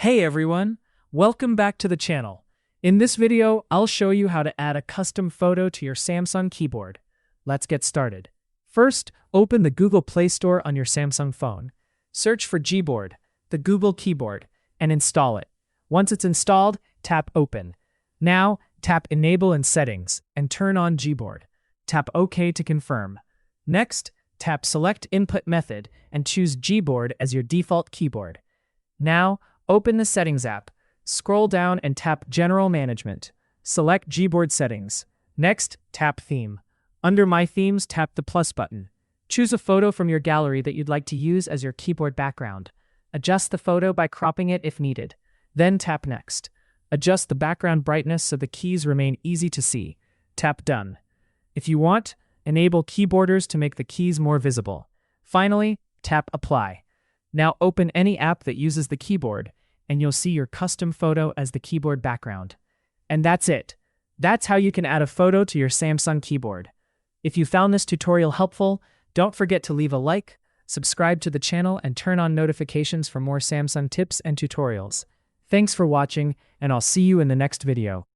Hey everyone, welcome back to the channel. In this video, I'll show you how to add a custom photo to your Samsung keyboard. Let's get started. First, open the Google Play Store on your Samsung phone. Search for Gboard, the Google keyboard, and install it. Once it's installed, tap Open. Now, tap Enable in Settings and turn on Gboard. Tap OK to confirm. Next, tap Select Input Method and choose Gboard as your default keyboard. Now, open the Settings app. Scroll down and tap General Management. Select Gboard Settings. Next, tap Theme. Under My Themes, tap the plus button. Choose a photo from your gallery that you'd like to use as your keyboard background. Adjust the photo by cropping it if needed. Then tap Next. Adjust the background brightness so the keys remain easy to see. Tap Done. If you want, enable keyboarders to make the keys more visible. Finally, tap Apply. Now open any app that uses the keyboard, and you'll see your custom photo as the keyboard background. And that's it. That's how you can add a photo to your Samsung keyboard. If you found this tutorial helpful, don't forget to leave a like, subscribe to the channel, and turn on notifications for more Samsung tips and tutorials. Thanks for watching, and I'll see you in the next video.